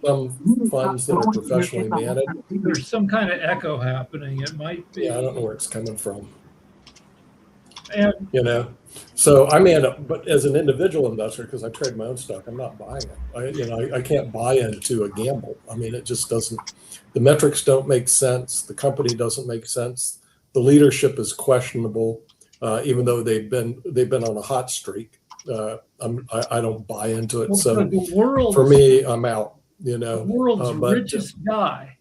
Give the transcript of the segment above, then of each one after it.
some funds that are professionally managed. There's some kind of echo happening. It might be. Yeah, I don't know where it's coming from. And So I may end up, but as an individual investor, because I trade my own stock, I'm not buying it. I can't buy into a gamble. I mean, it just doesn't. The metrics don't make sense. The company doesn't make sense. The leadership is questionable, even though they've been on a hot streak. I don't buy into it. So for me, I'm out. The world's richest guy.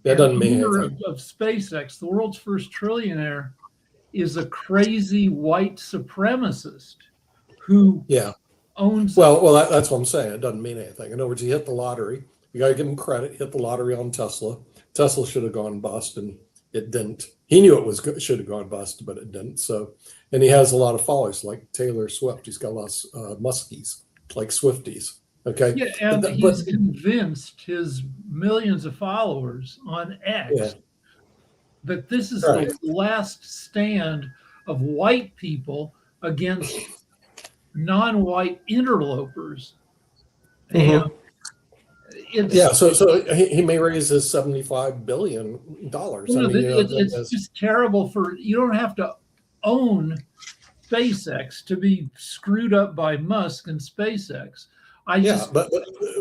That doesn't mean anything. Of SpaceX, the world's first trillionaire, is a crazy white supremacist who owns. Well, that's what I'm saying. It doesn't mean anything. In other words, he hit the lottery. You got to give him credit. He hit the lottery on Tesla. Tesla should have gone bust, and it didn't. He knew it should have gone bust, but it didn't. So, and he has a lot of followers like Taylor Swift. He's got lots of muskies, like Swifties. Okay. Yeah, and he's convinced his millions of followers on X that this is the last stand of white people against non-white interlopers. Mm-hmm. So he may raise his $75 billion. It's just terrible you don't have to own SpaceX to be screwed up by Musk and SpaceX. But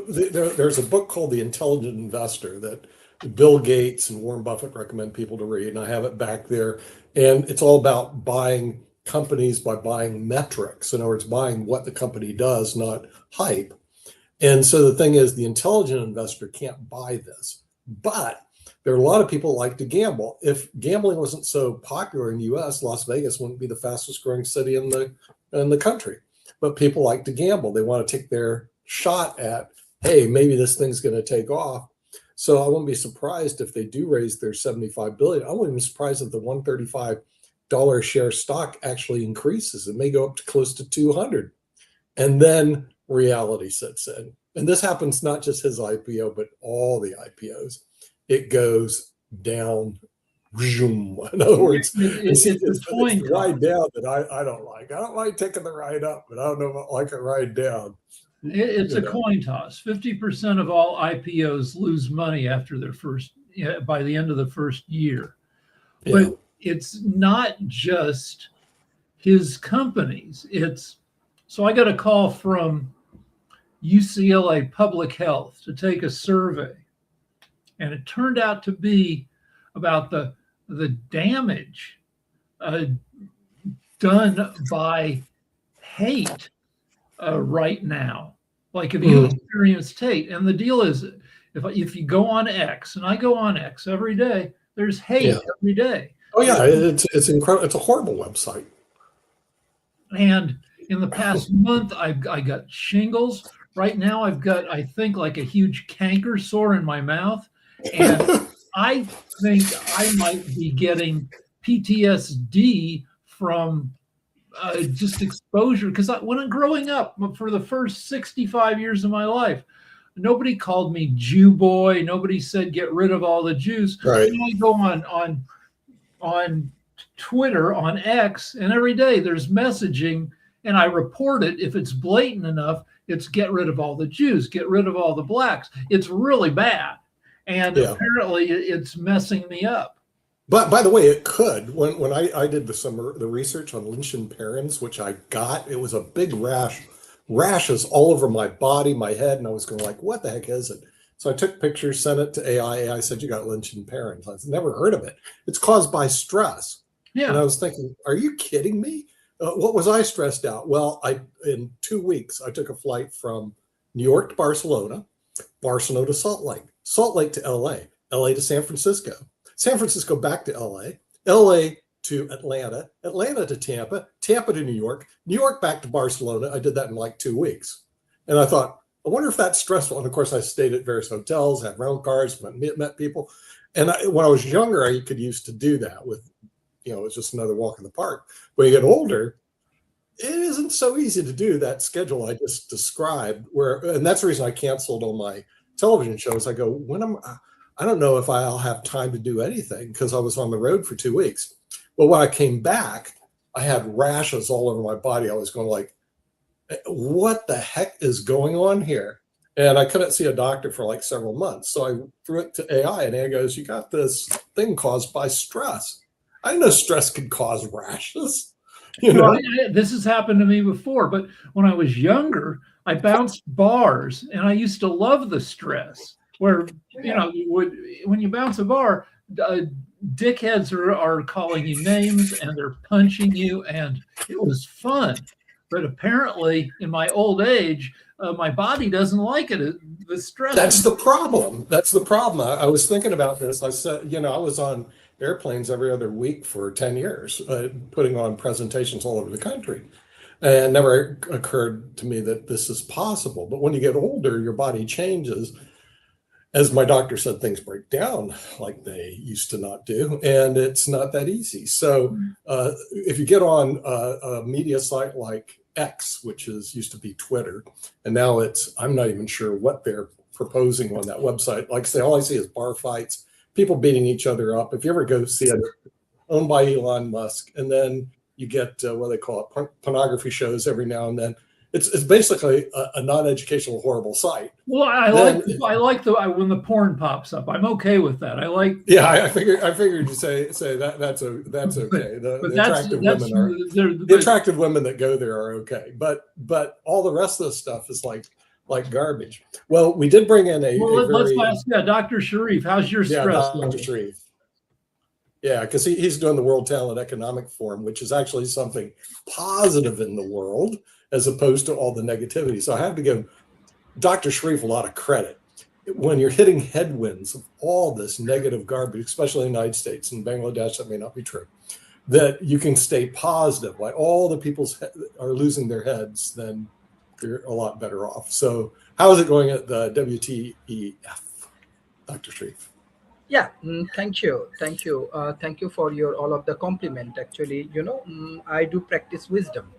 there's a book called The Intelligent Investor that Bill Gates and Warren Buffett recommend people to read, and I have it back there. And it's all about buying companies by buying metrics. In other words, buying what the company does, not hype. And so the thing is, the intelligent investor can't buy this. But there are a lot of people who like to gamble. If gambling wasn't so popular in the U.S., Las Vegas wouldn't be the fastest growing city in the country. But people like to gamble. They want to take their shot at, hey, maybe this thing's going to take off. So I wouldn't be surprised if they do raise their $75 billion. I wouldn't be surprised if the $135 a share stock actually increases. It may go up to close to 200. And then reality sets in. And this happens not just his IPO, but all the IPOs. It goes down. In other words, it's the ride down that I don't like. I don't like taking the ride up, but I don't know if I like a ride down. It's a coin toss. 50% of all IPOs lose money after by the end of the first year. Yeah. But it's not just his companies. So I got a call from UCLA Public Health to take a survey, and it turned out to be about the damage done by hate right now. Like if you experience hate, and the deal is, if you go on X, and I go on X every day, there's hate every day. Oh yeah, it's incredible. It's a horrible website. And in the past month, I got shingles. Right now, I've got, I think, like a huge canker sore in my mouth. And I think I might be getting PTSD from just exposure. Because when I'm growing up, for the first 65 years of my life, nobody called me Jew boy. Nobody said get rid of all the Jews. Right. And I go on Twitter, on X, and every day there's messaging, and I report it. If it's blatant enough, it's get rid of all the Jews, get rid of all the blacks. It's really bad. And apparently it's messing me up. But by the way, it could. When I did the research on Lynch parents, which I got, it was a big rashes all over my body, my head, and I was going like, what the heck is it? So I took pictures, sent it to AI. AI said, you got Lynch parents. I've never heard of it. It's caused by stress. Yeah. And I was thinking, are you kidding me? What was I stressed out? Well, in 2 weeks, I took a flight from New York to Barcelona, Barcelona to Salt Lake to LA, LA to San Francisco, San Francisco back to LA, LA to Atlanta, Atlanta to Tampa, Tampa to New York back to Barcelona. I did that in like 2 weeks. And I thought, I wonder if that's stressful. And of course, I stayed at various hotels, had rental cars, met people. And when I was younger, I could used to do that with, it's just another walk in the park. When you get older, it isn't so easy to do that schedule I just described. And that's the reason I canceled all my television shows. I go, I don't know if I'll have time to do anything because I was on the road for 2 weeks. Well, when I came back, I had rashes all over my body. I was going like, what the heck is going on here? And I couldn't see a doctor for like several months. So I threw it to AI, and AI goes, "You got this thing caused by stress." I didn't know stress could cause rashes. You Well, know, this has happened to me before, but when I was younger, I bounced bars, and I used to love the stress. Where you would when you bounce a bar, dickheads are calling you names and they're punching you, and it was fun. But apparently, in my old age, my body doesn't like it. The stress that's is. the problem. That's the problem. I was thinking about this. I said, I was on airplanes every other week for 10 years, putting on presentations all over the country. And it never occurred to me that this is possible. But when you get older, your body changes. As my doctor said, things break down like they used to not do, and it's not that easy. So if you get on a media site like X, which used to be Twitter, and now I'm not even sure what they're proposing on that website. Like I say, all I see is bar fights, people beating each other up. If you ever go see it, owned by Elon Musk, and then you get what they call it, pornography shows every now and then. It's basically a non-educational horrible site. Well, I like when the porn pops up. I'm okay with that. I like. Yeah, I figured you say that's okay. The attractive women that go there are okay, but all the rest of the stuff is like garbage. Well, we did bring in let's ask Dr. Sharif. How's your stress? Dr. Sharif. Yeah, because he's doing the World Talent Economic Forum, which is actually something positive in the world as opposed to all the negativity. So I have to give Dr. Sharif a lot of credit. When you're hitting headwinds of all this negative garbage, especially in the United States and Bangladesh, that may not be true, that you can stay positive. Like all the people are losing their heads, then you're a lot better off. So how is it going at the WTEF, Dr. Sharif? Yeah, thank you. Thank you for all of the compliment. Actually, I do practice wisdom.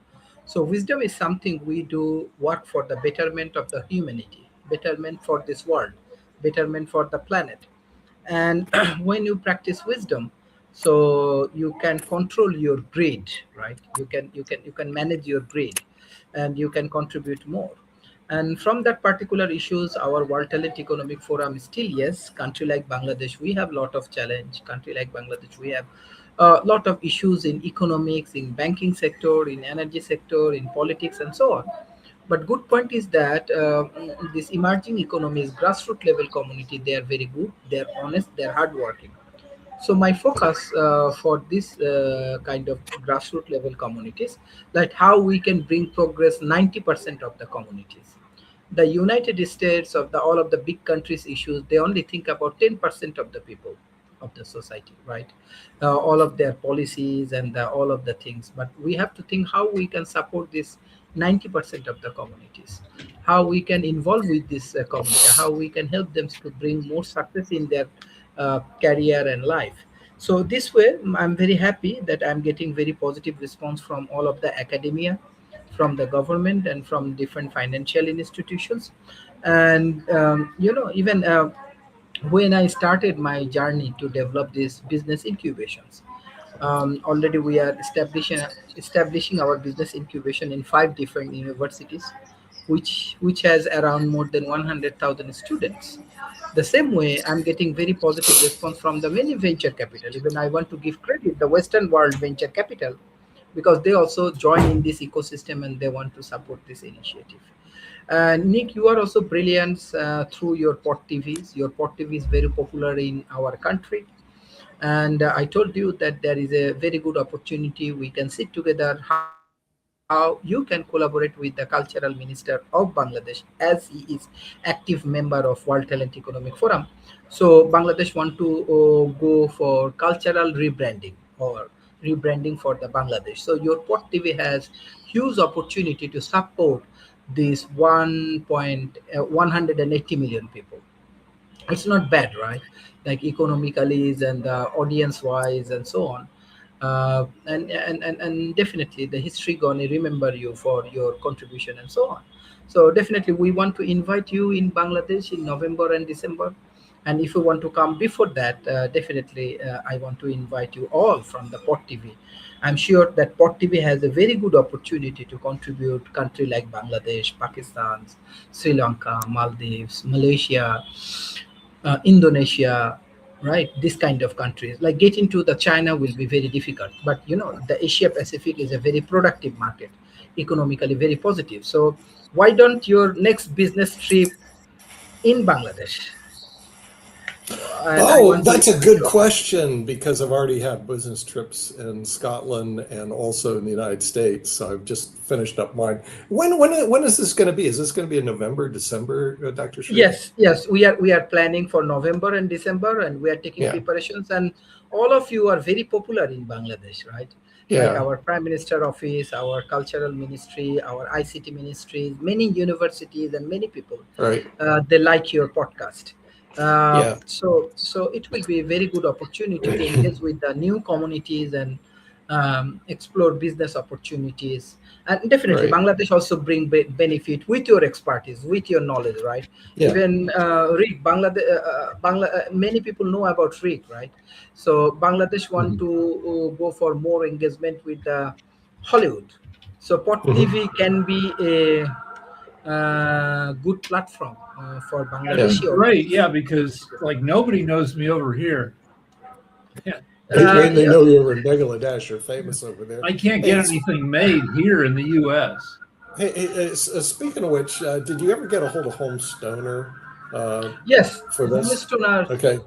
So wisdom is something we do work for the betterment of the humanity, betterment for this world, betterment for the planet. And when you practice wisdom, so you can control your greed, right? You can manage your greed, and you can contribute more. And from that particular issues, our World Talent Economic Forum still, yes, country like Bangladesh, we have lot of challenge. Country like Bangladesh, we have a lot of issues in economics, in banking sector, in energy sector, in politics, and so on. But good point is that this emerging economies, grassroots level community, they are very good, they're honest, they're hardworking. So my focus for this kind of grassroots level communities, like how we can bring progress 90% of the communities. The United States of the all of the big countries issues, they only think about 10% of the people of the society, right? All of their policies and all of the things. But we have to think how we can support this 90% of the communities, how we can involve with this community, how we can help them to bring more success in their career and life. So this way, I'm very happy that I'm getting very positive response from all of the academia, from the government, and from different financial institutions. And even when I started my journey to develop these business incubations, already we are establishing our business incubation in 5 different universities, which has around more than 100,000 students. The same way, I'm getting very positive response from the many venture capital. Even I want to give credit the Western world venture capital, because they also join in this ecosystem and they want to support this initiative. Nick, you are also brilliant through your Pod TVs. Your Pod TV is very popular in our country. And I told you that there is a very good opportunity. We can sit together, how you can collaborate with the cultural minister of Bangladesh, as he is active member of World Talent Economic Forum. So Bangladesh want to go for cultural rebranding or rebranding for the Bangladesh. So your Pod TV has huge opportunity to support these 180 million people. It's not bad, right? Like economically and audience wise and so on. And definitely the history gonna remember you for your contribution and so on. So definitely we want to invite you in Bangladesh in November and December. And if you want to come before that, definitely I want to invite you all from the Port TV. I'm sure that Port TV has a very good opportunity to contribute country like Bangladesh, Pakistan, Sri Lanka, Maldives, Malaysia, Indonesia, right? This kind of countries. Like getting to the China will be very difficult, but the Asia Pacific is a very productive market, economically very positive. So why don't your next business trip in Bangladesh? And I Oh, want to that's a invite good you. question because I've already had business trips in Scotland and also in the United States. So I've just finished up mine. When is this going to be? Is this going to be in November, December, Dr. Sharif? Yes, we are planning for November and December, and we are taking Yeah, preparations. And all of you are very popular in Bangladesh, right? Like yeah, our Prime Minister office, our cultural ministry, our ICT ministries, many universities, and many people. right. They like your podcast. Yeah, So it will be a very good opportunity to engage with the new communities and explore business opportunities. And definitely, right. Bangladesh also bring benefit with your expertise, with your knowledge, right? Yeah. Even Rick, many people know about Rick, right? So Bangladesh want Mhm. to go for more engagement with Hollywood. So Pot Mhm. TV can be a good platform for That'd be Yeah. Bangladeshi great. audience. Yeah, because like nobody knows me over here. Yeah, They Yeah, know you over in Bangladesh. You're famous over there. I can't Hey, get anything made here in the U.S. speaking of which, did you ever get a hold of Home Stoner yes, for this? Okay.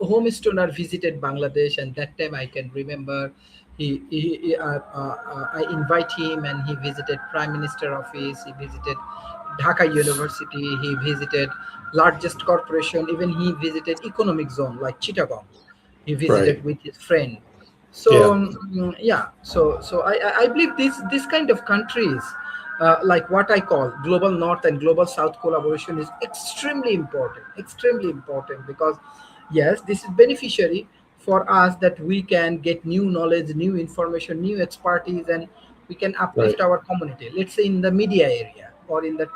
Homestoner visited Bangladesh, and that time I can remember I invite him, and he visited Prime Minister office. He visited Dhaka University. He visited largest corporation. Even he visited economic zone like Chittagong. He Right. visited with his friend. So Yeah. yeah, so I believe this kind of countries, like what I call global north and global south collaboration, is extremely important, because yes, this is beneficiary for us, that we can get new knowledge, new information, new expertise, and we can Right. uplift our community, let's say in the media area or in the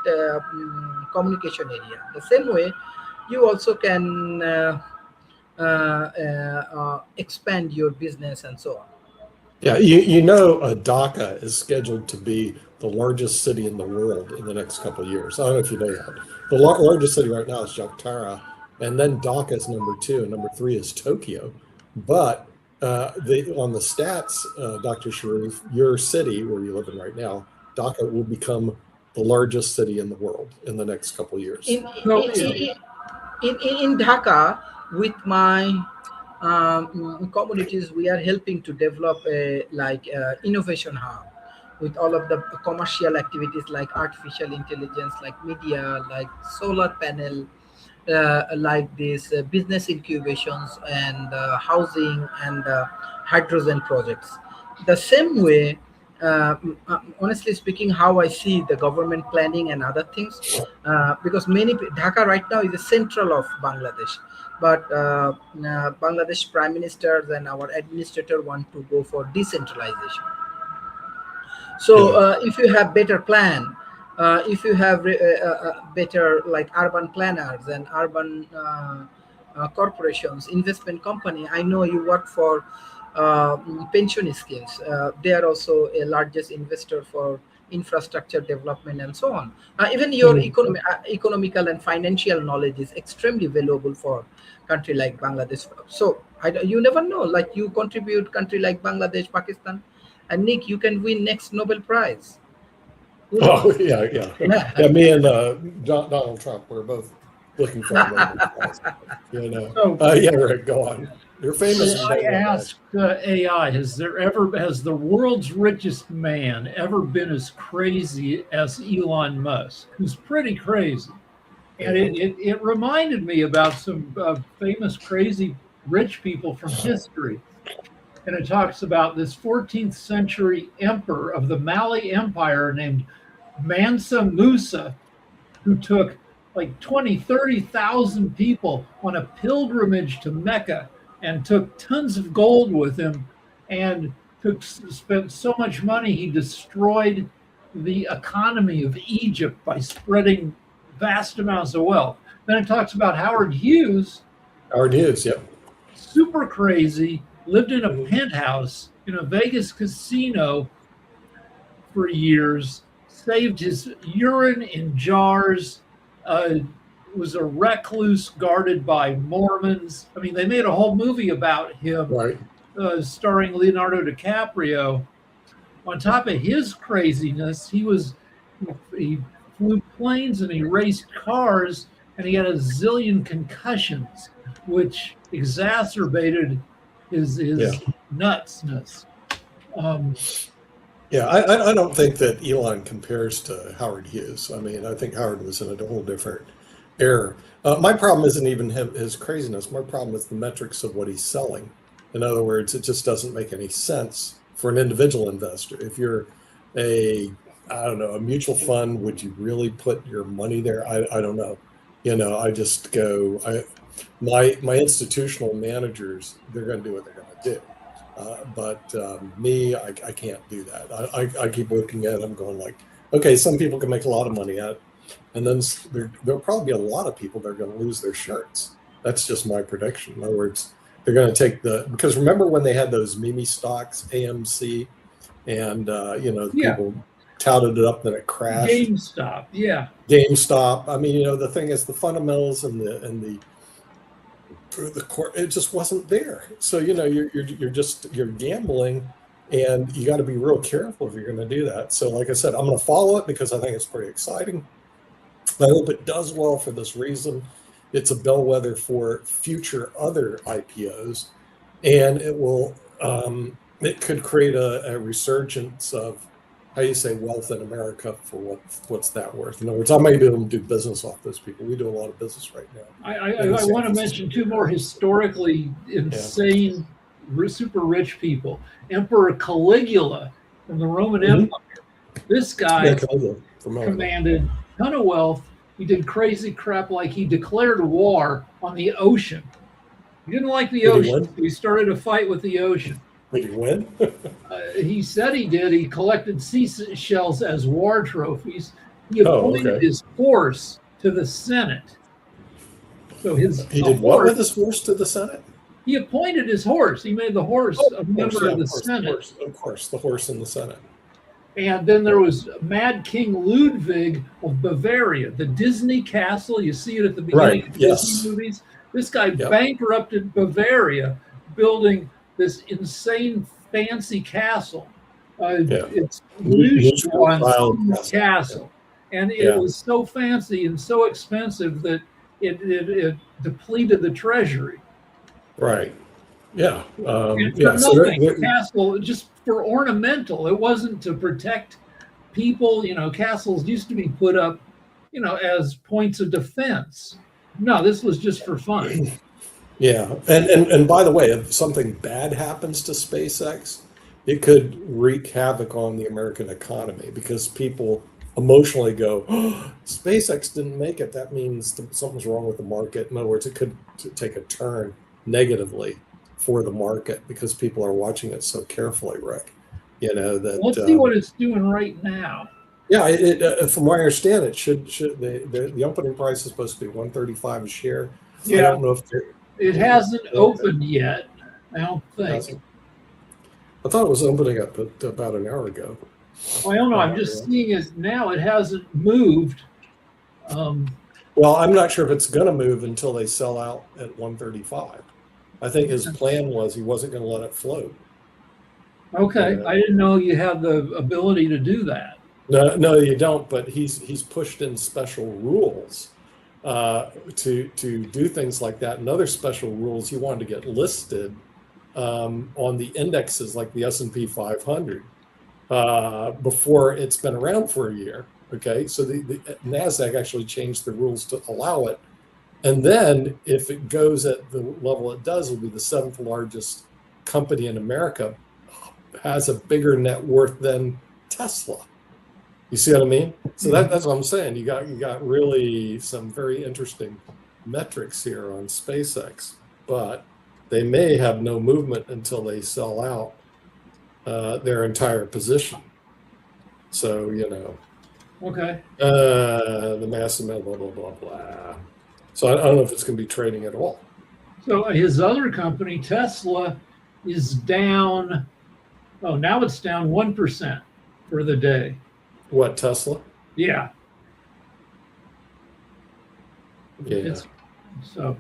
communication area. The same way, you also can expand your business and so on. Yeah. Dhaka is scheduled to be the largest city in the world in the next couple of years. I don't know if you know that. The largest city right now is Jakarta, and then Dhaka is number two, and number three is Tokyo. But on the stats, Dr. Sharif, your city where you live in right now, Dhaka will become the largest city in the world in the next couple of years. in So, in, in, in Dhaka, with my communities, we are helping to develop a innovation hub with all of the commercial activities like artificial intelligence, like media, like solar panel, like these business incubations and housing and hydrogen projects. The same way, honestly speaking, how I see the government planning and other things, because Dhaka right now is the central of Bangladesh, but Bangladesh prime ministers and our administrator want to go for decentralization. So Yeah. if you have better plan, if you have better like urban planners and urban corporations, investment company. I know you work for pension schemes. They are also a largest investor for infrastructure development and so on. Even your Mhm. economical and financial knowledge is extremely valuable for country like Bangladesh. So you never know. Like you contribute country like Bangladesh, Pakistan, and Nick, you can win next Nobel Prize. Who Oh, knows? yeah, yeah. Yeah. Yeah, me and Donald Trump, we're both looking for the Nobel Prize. so, Yeah, Rick, go on. You're famous so in I Bangladesh. asked AI, has the world's richest man ever been as crazy as Elon Musk, who's pretty crazy? And Yeah. it reminded me about some famous crazy rich people from history. And it talks about this 14th century emperor of the Mali Empire named Mansa Musa, who took like 20, 30,000 people on a pilgrimage to Mecca and took tons of gold with him and spent so much money he destroyed the economy of Egypt by spreading vast amounts of wealth. Then it talks about Howard Hughes, Howard Hughes, yep. Super crazy, lived in a penthouse in a Vegas casino for years, saved his urine in jars, uh, was a recluse guarded by Mormons. I mean, they made a whole movie about him, Right. starring Leonardo DiCaprio. On top of his craziness, he flew planes and he raced cars, and he had a zillion concussions, which exacerbated his Yeah. nutsness. Um, Yeah, I don't think that Elon compares to Howard Hughes. I mean, I think Howard was in a whole different era. My problem isn't even his craziness. My problem is the metrics of what he's selling. In other words, it just doesn't make any sense for an individual investor. If you're I don't know, a mutual fund, would you really put your money there? I don't know. I just go, my institutional managers, they're going to do what they're going to do. But me, I can't do that. I keep looking at them going like, okay, some people can make a lot of money at it. And then there'll probably be a lot of people that are going to lose their shirts. That's just my prediction. In other words, they're going to take because remember when they had those meme stocks, AMC, and, Yeah. people touted it up, then it crashed. GameStop, yeah. GameStop. I mean, the thing is the fundamentals and the court, it just wasn't there. So you're gambling, and you got to be real careful if you're going to do that. So like I said, I'm going to follow it because I think it's pretty exciting. I hope it does well for this reason. It's a bellwether for future other IPOs, and it could create a resurgence of, how you say, wealth in America for what's that worth? In other words, I may be able to do business off those people. We do a lot of business right now. I want to mention two more historically insane, super rich people. Emperor Caligula from the Roman Empire. This guy commanded a ton of wealth. He did crazy crap like he declared war on the ocean. He didn't like the ocean. He started a fight with the ocean. Did he win? He said he did. He collected seashells as war trophies. He appointed his horse to the Senate. So he did what with his horse to the Senate? He appointed his horse. He made the horse a member of the Senate. Of course, the horse in the Senate. And then there was Mad King Ludwig of Bavaria, the Disney castle. You see it at the beginning of Disney movies. This guy bankrupted Bavaria, building this insane fancy castle. It's Neuschwanstein Castle. And it was so fancy and so expensive that it depleted the treasury. Right. Yeah. The castle, just for ornamental. It wasn't to protect people. Castles used to be put up, as points of defense. No, this was just for fun. Yeah. And by the way, if something bad happens to SpaceX, it could wreak havoc on the American economy because people emotionally go, oh, SpaceX didn't make it. That means something's wrong with the market. In other words, it could take a turn negatively for the market because people are watching it so carefully, Rick. Let's see what it's doing right now. Yeah, from what I understand, it should the opening price is supposed to be $135 a share. Yeah. I don't know if it hasn't opened yet. I don't think. I thought it was opening up about an hour ago. Well, I don't know. I'm just seeing it now. It hasn't moved. Well, I'm not sure if it's going to move until they sell out at 135. I think his plan was he wasn't going to let it float. Okay, I didn't know you had the ability to do that. No, you don't. But he's pushed in special rules to do things like that, and other special rules. He wanted to get listed on the indexes like the S&P 500 before it's been around for a year. Okay, so the NASDAQ actually changed the rules to allow it. And then if it goes at the level it does, it'll be the 7th largest company in America, has a bigger net worth than Tesla. You see what I mean? So that's what I'm saying. You got really some very interesting metrics here on SpaceX, but they may have no movement until they sell out their entire position. So, Okay. The mass amount, blah, blah, blah, blah. So I don't know if it's going to be trading at all. So his other company, Tesla, is down. Oh, now it's down 1% for the day. What, Tesla? Yeah. Yeah. So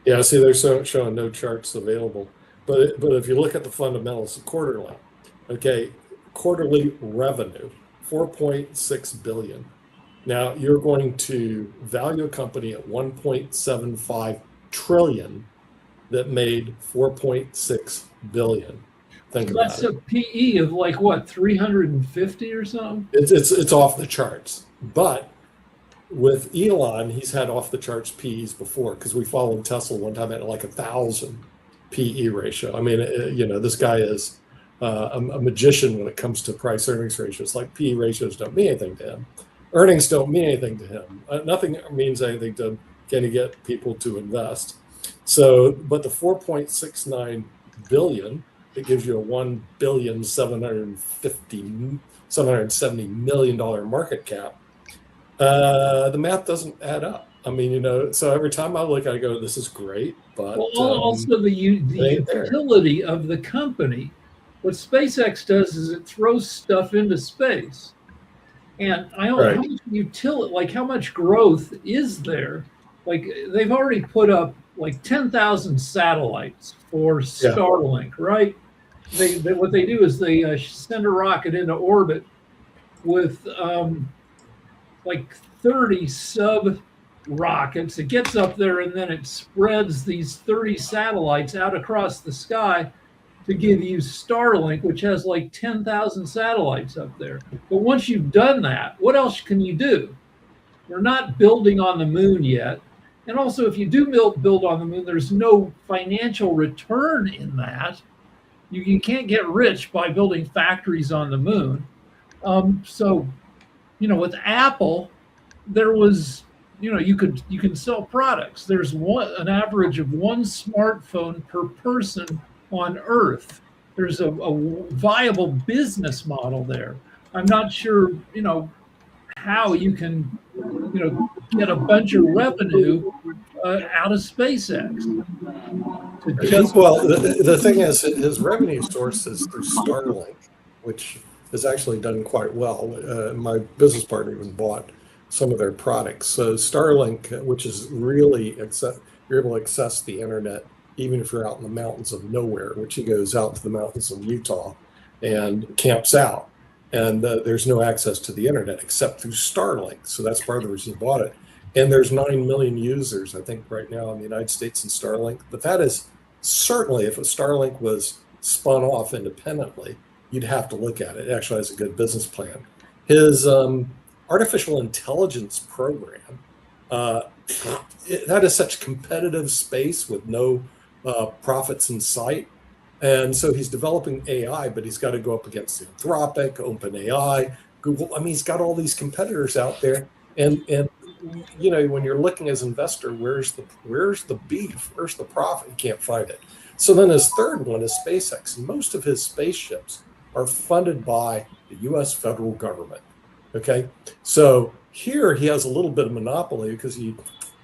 Yeah, see, they're showing no charts available. But if you look at the fundamentals quarterly, okay, quarterly revenue, 4.6 billion. Now you're going to value a company at 1.75 trillion that made 4.6 billion. Think about that's it. a PE of like what, 350 or something? It's off the charts. But with Elon, he's had off the charts PEs before because we followed Tesla one time at like 1,000 PE ratio. I mean, this guy is a magician when it comes to price earnings ratios. Like PE ratios don't mean anything to him. Earnings don't mean anything to him. Nothing means anything to him. Can he get people to invest? So, but the 4.69 billion, it gives you a $1,770 million market cap. The math doesn't add up. I mean, so every time I look, I go, "This is great," but also the utility of the company. What SpaceX does is it throws stuff into space, and I don't know how much utility, like how much growth is there. Like they've already put up like 10,000 satellites for Starlink, right? What they do is they send a rocket into orbit with like 30 sub rockets. It gets up there and then it spreads these 30 satellites out across the sky to give you Starlink, which has like 10,000 satellites up there. But once you've done that, what else can you do? We're not building on the moon yet. And also, if you do build on the moon, there's no financial return in that. You can't get rich by building factories on the moon. So, with Apple, there was, you can sell products. There's an average of one smartphone per person on Earth. There's a viable business model there. I'm not sure, how you can, get a bunch of revenue out of SpaceX. Well, the thing is, his revenue source is through Starlink, which has actually done quite well. My business partner even bought some of their products. So Starlink, which is really you're able to access the internet even if you're out in the mountains of nowhere, which he goes out to the mountains of Utah and camps out. And there's no access to the internet except through Starlink. So that's part of the reason he bought it. And there's 9 million users, I think, right now in the United States in Starlink. But that is certainly, if a Starlink was spun off independently, you'd have to look at it. It actually has a good business plan. His artificial intelligence program, that is such competitive space with no profits in sight. And so he's developing AI, but he's got to go up against Anthropic, OpenAI, Google. I mean, he's got all these competitors out there. And when you're looking as an investor, where's the beef? Where's the profit? You can't find it. So then his third one is SpaceX. And most of his spaceships are funded by the U.S. federal government. Okay, so here he has a little bit of monopoly because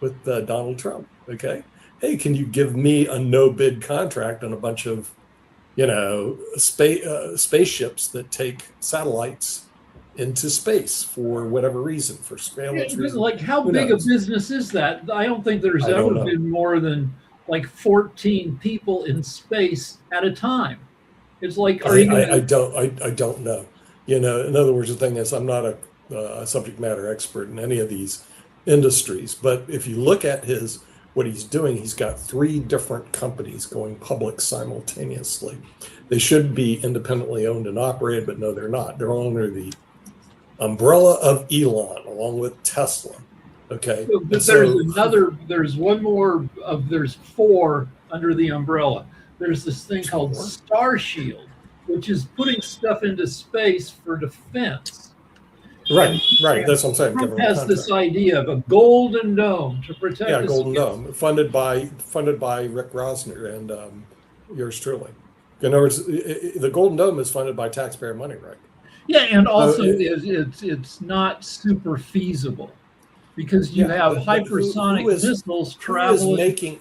with Donald Trump. Okay, hey, can you give me a no bid contract on a bunch of spaceships that take satellites into space for whatever reason, for surveillance reasons? Like how big a business is that? I don't think there's ever been more than like 14 people in space at a time. It's like I don't know. In other words, the thing is, I'm not a subject matter expert in any of these industries, but if you look at what he's doing, he's got 3 different companies going public simultaneously. They should be independently owned and operated, but no, they're not. They're all under the umbrella of Elon, along with Tesla. Okay. But there's 4 under the umbrella. There's this thing called Starshield, which is putting stuff into space for defense. Right. That's what I'm saying. Trump has this idea of a golden dome to protect. Yeah, golden dome, funded by Rick Rosner and yours truly. In other words, the golden dome is funded by taxpayer money, right? Yeah, and also it's not super feasible. because you Yeah, have but hypersonic missiles who is traveling. making,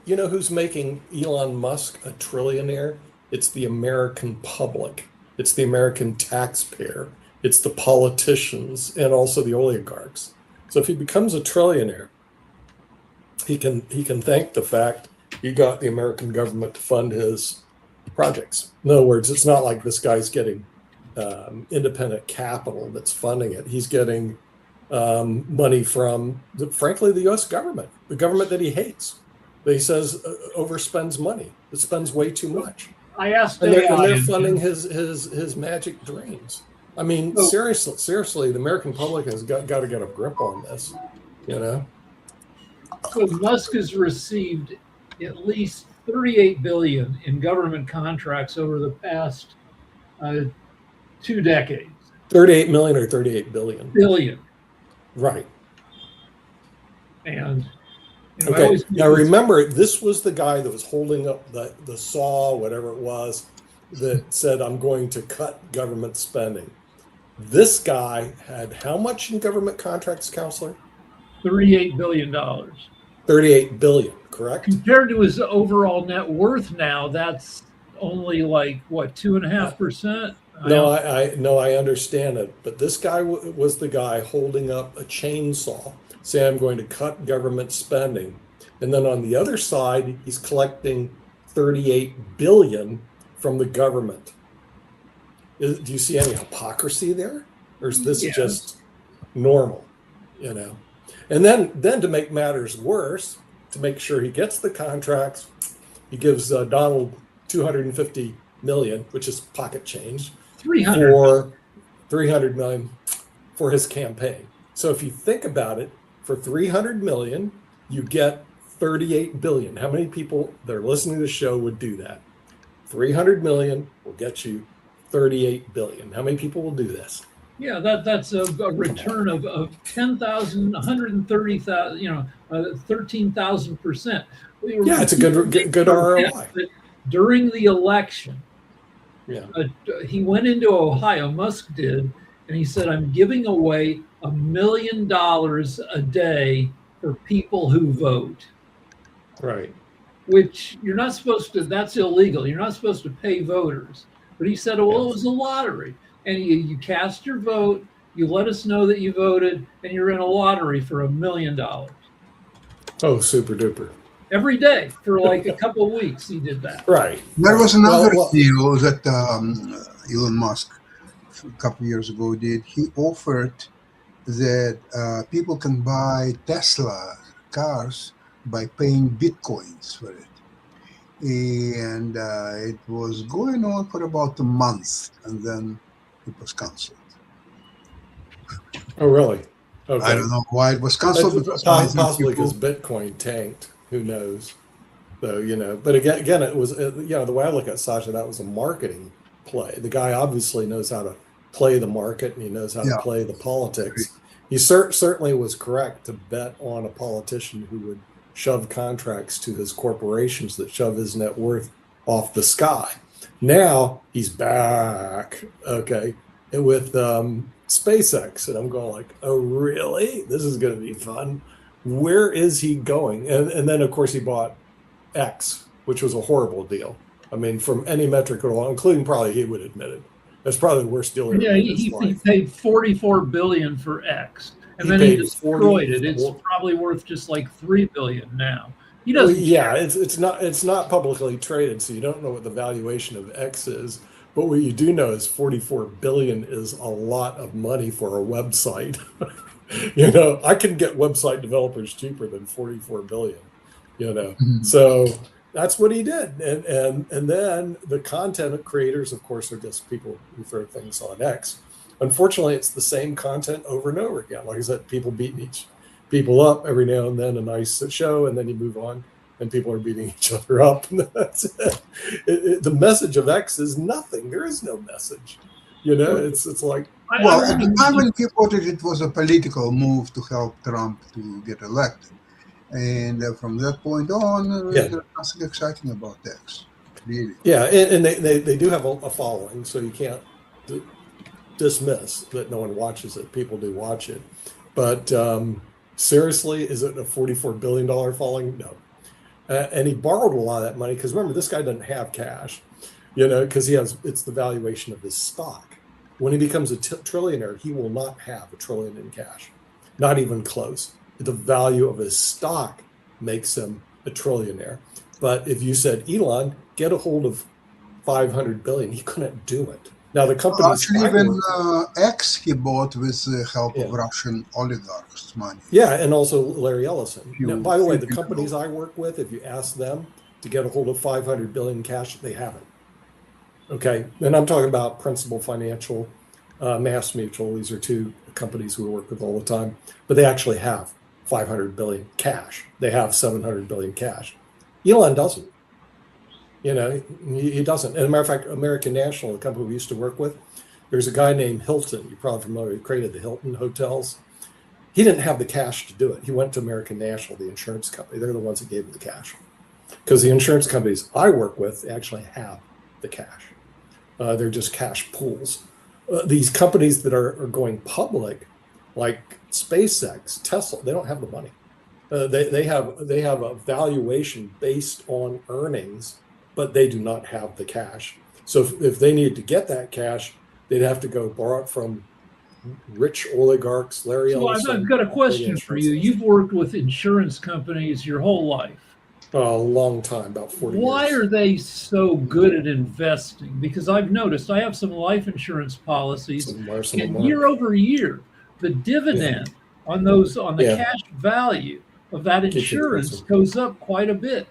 you know, who's making Elon Musk a trillionaire? It's the American public. It's the American taxpayer. It's the politicians and also the oligarchs. So if he becomes a trillionaire, he can thank the fact he got the American government to fund his projects. In other words, it's not like this guy's getting independent capital that's funding it. He's getting money from, frankly, the U.S. government, the government that he hates, that he says overspends money. It spends way too much, I asked and AI, they're funding his magic dreams. I mean, So- seriously, the American public has got to get a grip on this. You know, So Musk has received at least 38 billion in government contracts over the past 2 decades. 38 million or 38 billion, Billion. right? And I Okay. always Now remember, this was the guy that was holding up the saw, whatever it was, that said, "I'm going to cut government spending." This guy had how much in government contracts, counselor? $38 billion. 38 billion, correct? Compared to his overall net worth now, that's only like what, 2.5%? No, I understand it, but this guy was the guy holding up a chainsaw, saying, "I'm going to cut government spending," and then on the other side, he's collecting 38 billion from the government. Do you see any hypocrisy there, or is this Yes. just normal? You know, and then to make matters worse, to make sure he gets the contracts, he gives Donald 250 million, which is pocket change, 300. for 300 million for his campaign. So if you think about it, for 300 million, you get 38 billion. How many people that are listening to the show would do that? 300 million will get you 38 billion. How many people will do this? Yeah, that's a return of 10,000, 130,000, 13,000%. Yeah, it's a good ROI. During the election, Yeah. he went into Ohio, Musk did, and he said, "I'm giving away $1 million a day for people who vote," Right. which you're not supposed to, that's illegal. You're not supposed to pay voters. But he said, well, it was a lottery. And you cast your vote, you let us know that you voted, and you're in a lottery for $1 million. Oh, super duper. Every day for like a couple of weeks, he did that. Right. There was another Well, deal that Elon Musk a couple of years ago did. He offered that people can buy Tesla cars by paying bitcoins for it. And it was going on for about a month, and then it was canceled. Oh, really? Okay. I don't know why it was canceled. Because I think Possibly people- because Bitcoin tanked. Who knows? So, you know, but again, it was, the way I look at Sasha, that was a marketing play. The guy obviously knows how to play the market, and he knows how to Yeah. play the politics. He certainly was correct to bet on a politician who would shove contracts to his corporations that shove his net worth off the sky. Now he's back, okay, with SpaceX, and I'm going like, oh, really? This is going to be fun. Where is he going? And then, of course, he bought X, which was a horrible deal. I mean, from any metric at all, including probably he would admit it. That's probably the worst deal he Yeah, ever made in his he life. paid $44 billion for X, and He then he paid destroyed it. It's 44 probably worth just like $3 billion now. He Well, doesn't. yeah, it's not publicly traded, so you don't know what the valuation of X is. But what you do know is 44 billion is a lot of money for a website. You know, I can get website developers cheaper than 44 billion. You know, Mhm. so that's what he did, and then the content creators, of course, are just people who throw things on X. Unfortunately, it's the same content over and over again. Like I said, people beating people up every now and then, a nice show, and then you move on, and people are beating each other up, and that's it. The message of X is nothing. There is no message. You know, it's like, Well, at the time when he bought it, it was a political move to help Trump to get elected. And from that point on, Yeah. there's nothing exciting about X, really. yeah, and they do have a following, so you can't dismiss that no one watches it. People do watch it, but Seriously, is it a $44 billion falling? No. And he borrowed a lot of that money because remember, this guy doesn't have cash, because it's the valuation of his stock. When he becomes a trillionaire, he will not have $1 trillion in cash, not even close. The value of his stock makes him a trillionaire. But if you said, Elon, get a hold of 500 billion, he couldn't do it. Now the companies Actually, even X he bought with the help of Yeah. Russian oligarchs' money. Yeah, and also Larry Ellison. Few- Now, by the way, few the people companies know. I work with, if you ask them to get a hold of 500 billion cash, they haven't. Okay, and I'm talking about Principal Financial, Mass Mutual. These are two companies we work with all the time, but they actually have 500 billion cash. They have 700 billion cash. Elon doesn't. He doesn't. As a matter of fact, American National, the company we used to work with, there's a guy named Hilton. You're probably familiar. He created the Hilton hotels. He didn't have the cash to do it. He went to American National, the insurance company. They're the ones that gave him the cash. Because the insurance companies I work with actually have the cash. They're just cash pools. These companies that are going public, like SpaceX, Tesla, they don't have the money. They have a valuation based on earnings, but they do not have the cash. So if they needed to get that cash, they'd have to go borrow it from rich oligarchs, Larry So Ellison. I've got a question for you. insurance You've worked with insurance companies your whole life. a long time, about 40 Why years. are they so good at investing? Because I've noticed I have some life insurance policies, Some are, some and aren't. year over year, the dividend on the Yeah. cash value of that Keeps insurance increasing. goes up quite a bit.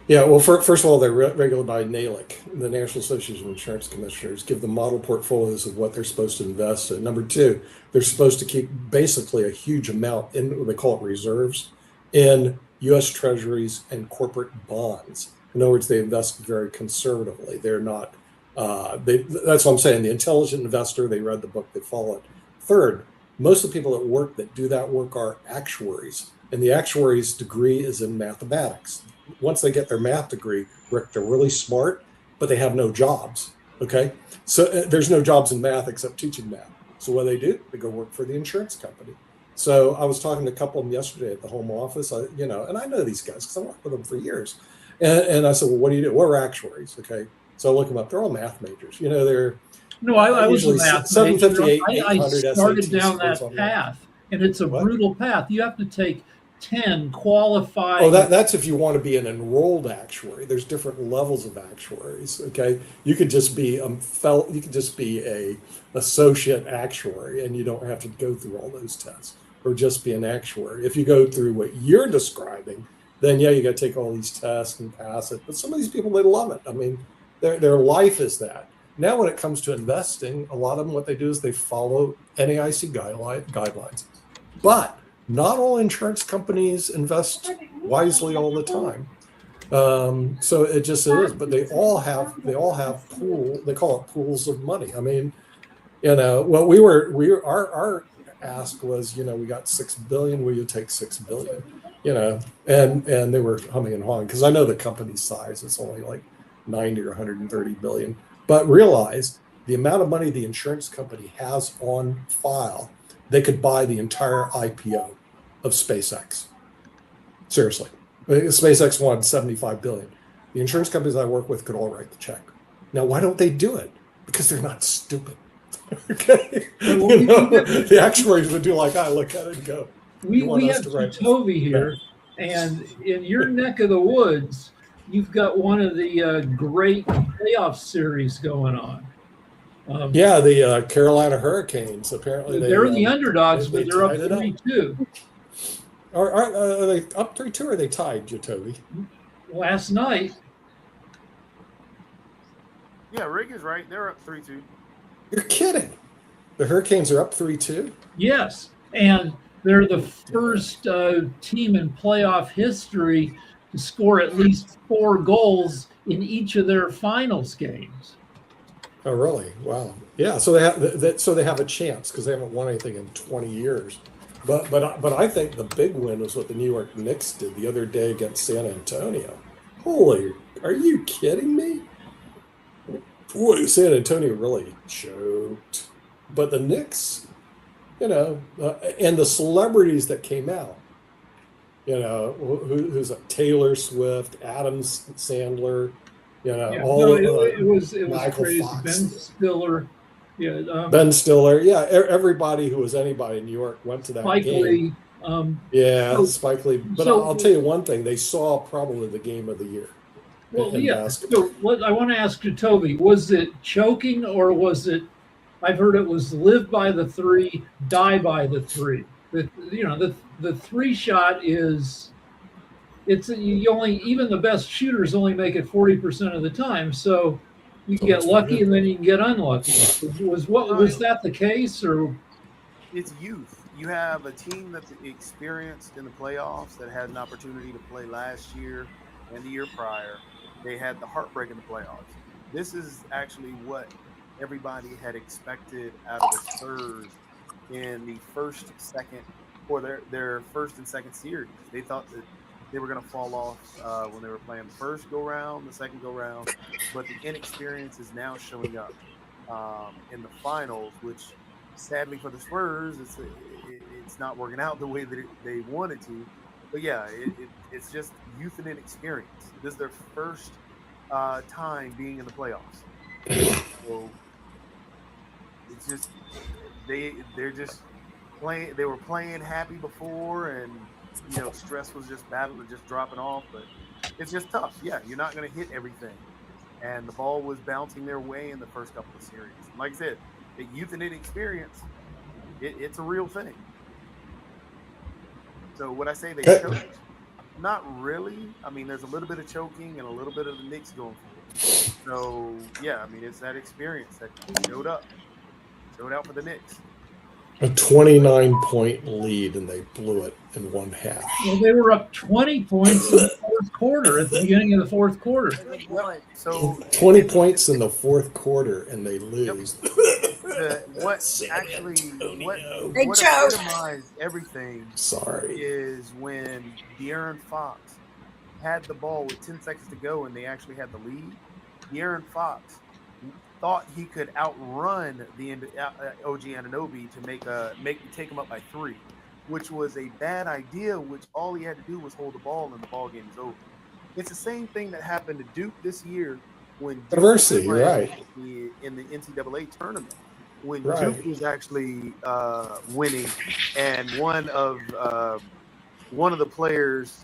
Yeah, well, first of all, they're regulated by NAICS, the National Association of Insurance Commissioners, give them model portfolios of what they're supposed to invest in. Number two, they're supposed to keep basically a huge amount in what they call it reserves in U.S. Treasuries and corporate bonds. In other words, they invest very conservatively. They're not. That's what I'm saying. The intelligent investor. They read the book. They follow it. Third, most of the people that do that work are actuaries, and the actuary's degree is in mathematics. Once they get their math degree, Rick, they're really smart, but they have no jobs. Okay, so there's no jobs in math except teaching math. So what do? They go work for the insurance company. So I was talking to a couple of them yesterday at the home office. And I know these guys because I worked with them for years. And I said, well, what do you do? We're actuaries. Okay, so I look them up. They're all math majors. They're No, I was a usually math 758, major. I 800 started SAT down scores that on that. path, and it's a What? brutal path. You have to take 10 qualified. Oh, that's if you want to be an enrolled actuary. There's different levels of actuaries. Okay, you could just be a associate actuary, and you don't have to go through all those tests, or just be an actuary. If you go through what you're describing, then yeah, you got to take all these tests and pass it. But some of these people, they love it. I mean, their life is that. Now, when it comes to investing, a lot of them, what they do is they follow NAIC guidelines, but not all insurance companies invest wisely all the time. So it just is, but they all have pool. They call it pools of money. I mean, well, our ask was, we got 6 billion. Will you take 6 billion? And they were humming and hawing because I know the company size is only like 90 or 130 billion. But realize the amount of money the insurance company has on file, they could buy the entire IPO of SpaceX. Seriously. SpaceX wanted 75 billion. The insurance companies I work with could all write the check. Now, why don't they do it? Because they're not stupid. Okay. The actuaries would do like I look at it and go, We us have to write this? Toby here, and in your neck of the woods, you've got one of the great playoff series going on. Yeah, the Carolina Hurricanes. Apparently, they're the underdogs, they but they're up tied it up. 3-2 Are they up 3-2 or are they tied, Jacoby? last night. Yeah, Rick is right. They're up 3-2. You're kidding. The Hurricanes are up 3-2? Yes, and they're the first team in playoff history to score at least 4 goals in each of their finals games. Oh, really? Wow. Yeah, so they have a chance because they haven't won anything in 20 years. But I think the big win was what the New York Knicks did the other day against San Antonio. Holy, are you kidding me? Boy, San Antonio really choked. But the Knicks, And the celebrities that came out, who's a Taylor Swift, Adam Sandler, Yeah, all no, it was Michael crazy. Fox, Ben Stiller, yeah, Ben Stiller, yeah, everybody who was anybody in New York went to that Mike game. Lee. Yeah, So, Spike Lee. But so I'll tell you one thing: they saw probably the game of the year well, in yeah. basketball. So what I want to ask you, Toby, was it choking or was it? I've heard it was live by the three, die by the three. The three shot is you only even the best shooters only make it 40% of the time. So you can So get it's lucky weird. and then you can get unlucky. Was that the case or? It's youth. You have a team that's experienced in the playoffs that had an opportunity to play last year and the year prior. They had the heartbreak in the playoffs. This is actually what everybody had expected out of the Spurs in the first, second, or their first and second series. They thought that they were going to fall off when they were playing the first go round, the second go round, but the inexperience is now showing up in the finals, which sadly for the Spurs, it's not working out the way that they wanted to. But yeah, it's just youth and inexperience. This is their first time being in the playoffs, so it's just they're just playing. They were playing happy before, and stress was just dropping off. But it's just tough. Yeah, you're not going to hit everything, and the ball was bouncing their way in the first couple of series. Like I said, the youth and inexperience, it's a real thing. So would I say they choked? Not really. I mean, there's a little bit of choking and a little bit of the Knicks going for it. So yeah, I mean, it's that experience that showed out for the Knicks. A 29-point lead, and they blew it in one half. Well, they were up 20 points in the fourth quarter at the beginning of the fourth quarter. So 20 points in the fourth quarter, and they lose. What epitomized everything is when De'Aaron Fox had the ball with 10 seconds to go and they actually had the lead. De'Aaron Fox thought he could outrun the OG Anunoby to take him up by 3, which was a bad idea. Which all he had to do was hold the ball and the ball game is over. It's the same thing that happened to Duke this year when Diversity, you're right, in the NCAA tournament. When right. Duke was actually winning, and one of the players,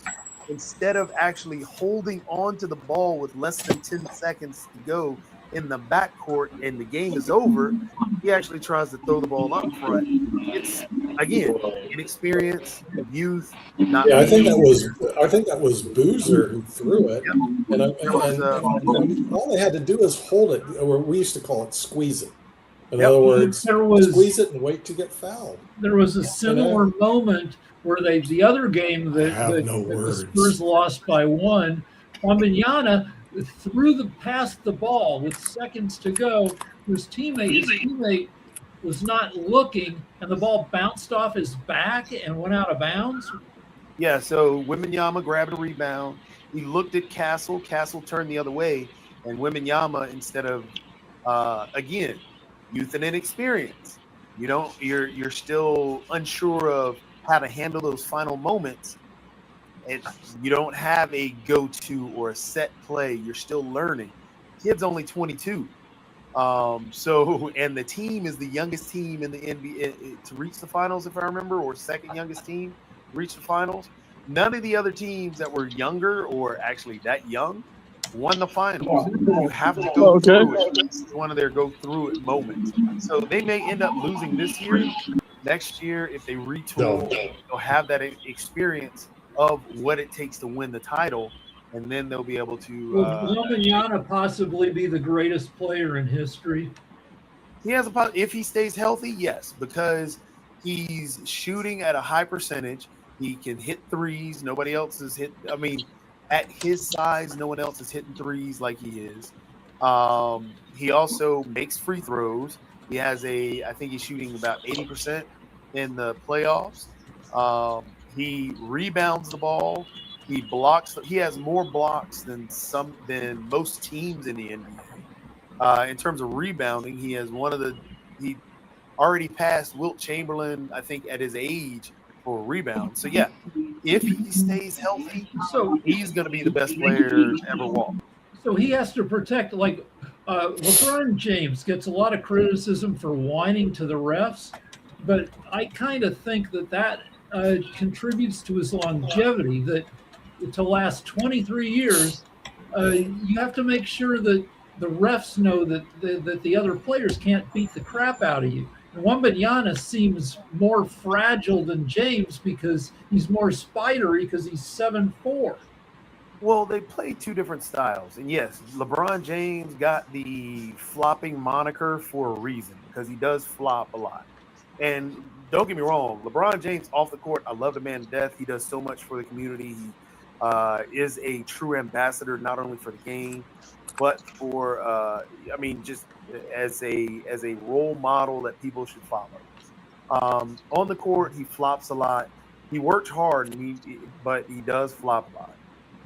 instead of actually holding on to the ball with less than 10 seconds to go in the backcourt and the game is over, he actually tries to throw the ball up front. It's again inexperience, youth. I think that was Boozer who threw it, and all they had to do is hold it, or we used to call it squeeze it. In other words, squeeze it and wait to get fouled. There was a similar moment where the other game that the Spurs lost by 1, Wembanyama threw past the ball with seconds to go. His teammate was not looking, and the ball bounced off his back and went out of bounds. Yeah, so Wembanyama grabbed a rebound. He looked at Castle. Castle turned the other way, and Wembanyama, instead of again, youth and inexperience, you're still unsure of how to handle those final moments. And you don't have a go-to or a set play. You're still learning. Kid's only 22. And the team is the youngest team in the NBA to reach the finals, if I remember, or second youngest team to reach the finals. None of the other teams that were younger or actually that young won the finals. You have to go through it. It's one of their go-through-it moments. So they may end up losing this year. Next year, if they retool, they'll have that experience of what it takes to win the title, and then they'll be able to. Will Wembanyama possibly be the greatest player in history? He has if he stays healthy, yes, because he's shooting at a high percentage. He can hit threes. Nobody else is hit. I mean, at his size, no one else is hitting threes like he is. He also makes free throws. He has I think he's shooting about 80% in the playoffs. He rebounds the ball. He blocks. He has more blocks than most teams in the NBA. In terms of rebounding, he has already passed Wilt Chamberlain, I think, at his age for a rebound. So yeah, if he stays healthy, So he's going to be the best player to ever walk. So he has to protect, like LeBron James gets a lot of criticism for whining to the refs, but I kind of think that contributes to his longevity. That to last 23 years, you have to make sure that the refs know that the other players can't beat the crap out of you. And Wembanyama seems more fragile than James because he's more spidery because he's 7'4". Well, they play two different styles. And yes, LeBron James got the flopping moniker for a reason because he does flop a lot. And don't get me wrong, LeBron James off the court, I love the man to death. He does so much for the community. He is a true ambassador, not only for the game, but for, just as a role model that people should follow. On the court, he flops a lot. He works hard, but he does flop a lot.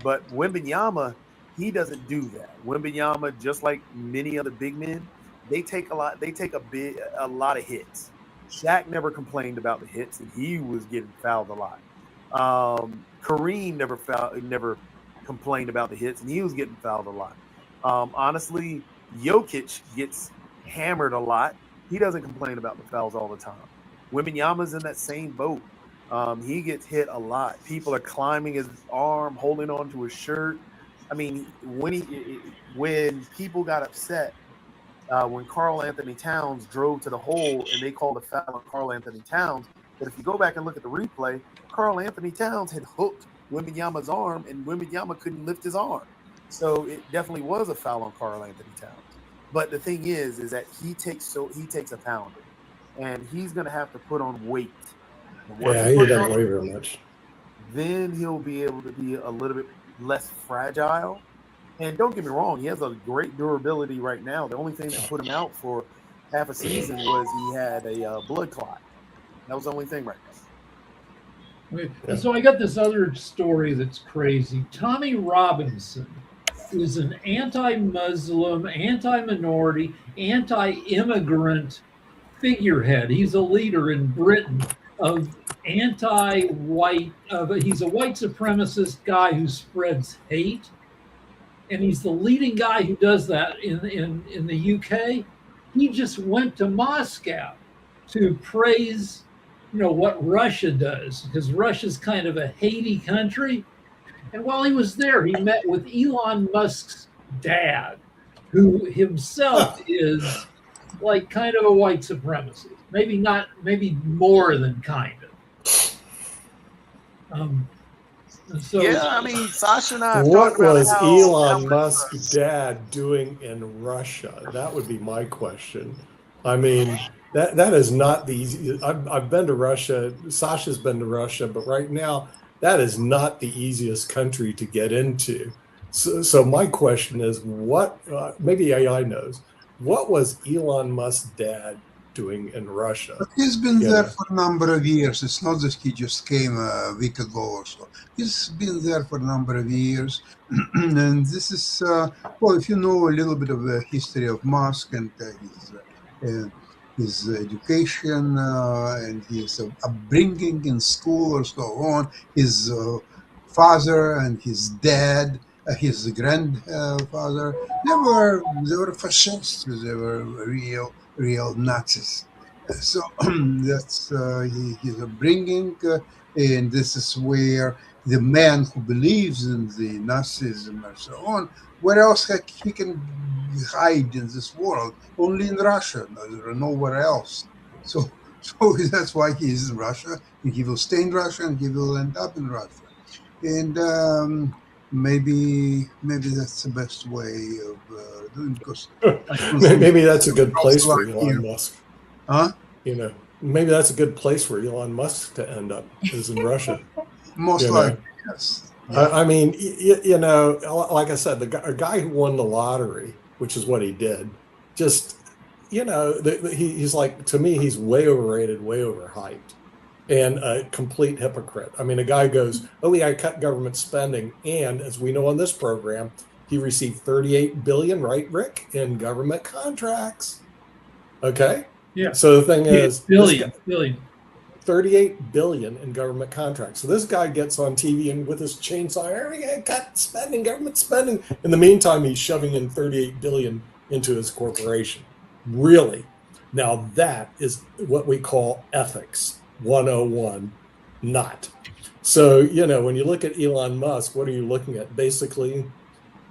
But Wembanyama, he doesn't do that. Wembanyama, just like many other big men, they take a lot of hits. Shaq never complained about the hits, and he was getting fouled a lot. Kareem never complained about the hits, and he was getting fouled a lot. Honestly, Jokic gets hammered a lot. He doesn't complain about the fouls all the time. Wembanyama's in that same boat. He gets hit a lot. People are climbing his arm, holding on to his shirt. I mean, when people got upset, when Karl Anthony Towns drove to the hole and they called a foul on Karl Anthony Towns, but if you go back and look at the replay, Karl Anthony Towns had hooked Wembanyama's arm, and Wembanyama couldn't lift his arm. So it definitely was a foul on Karl Anthony Towns. But the thing is that he takes a pounder, and he's going to have to put on weight. Yeah, he doesn't weigh very much. Then he'll be able to be a little bit less fragile. And don't get me wrong, he has a great durability right now. The only thing that put him out for half a season was he had a blood clot. That was the only thing right now. Okay. So I got this other story that's crazy. Tommy Robinson is an anti-Muslim, anti-minority, anti-immigrant figurehead. He's a leader in Britain of anti-white. He's a white supremacist guy who spreads hate, and he's the leading guy who does that in the UK. He just went to Moscow to praise, what Russia does, because Russia's kind of a Haiti country. And while he was there, he met with Elon Musk's dad, who himself is like kind of a white supremacist. Maybe more than kind of. Sasha and I. What was Elon Musk's dad doing in Russia? That would be my question. I mean, that is not the easy. I've been to Russia. Sasha's been to Russia, but right now, that is not the easiest country to get into. So my question is, what? Maybe AI knows. What was Elon Musk's dad doing in Russia? But he's been there for a number of years. It's not that he just came a week ago or so. He's been there for a number of years. And this is, if you know a little bit of the history of Musk and his education and his upbringing in school or so on, his father and his dad, his grandfather, they were fascists. They were real Nazis. So that's his upbringing, and this is where the man who believes in the Nazism and so on, where else he can hide in this world? Only in Russia, nowhere else. So that's why he is in Russia, and he will stay in Russia, and he will end up in Russia. And maybe that's the best way of doing, because maybe that's a good place for Elon Musk. Huh? Maybe that's a good place for Elon Musk to end up, is in Russia. Most likely, yes. I mean, like I said, a guy who won the lottery, which is what he did, just, he's like, to me, he's way overrated, way overhyped, and a complete hypocrite. I mean, a guy goes, I cut government spending, and as we know on this program, he received $38 billion, right, Rick, in government contracts. Okay, Yeah. So the thing is, billion. 38 billion in government contracts. So this guy gets on TV and with his chainsaw, cut spending, government spending. In the meantime, he's shoving in 38 billion into his corporation. Really? Now that is what we call ethics 101, not. So, when you look at Elon Musk, what are you looking at? Basically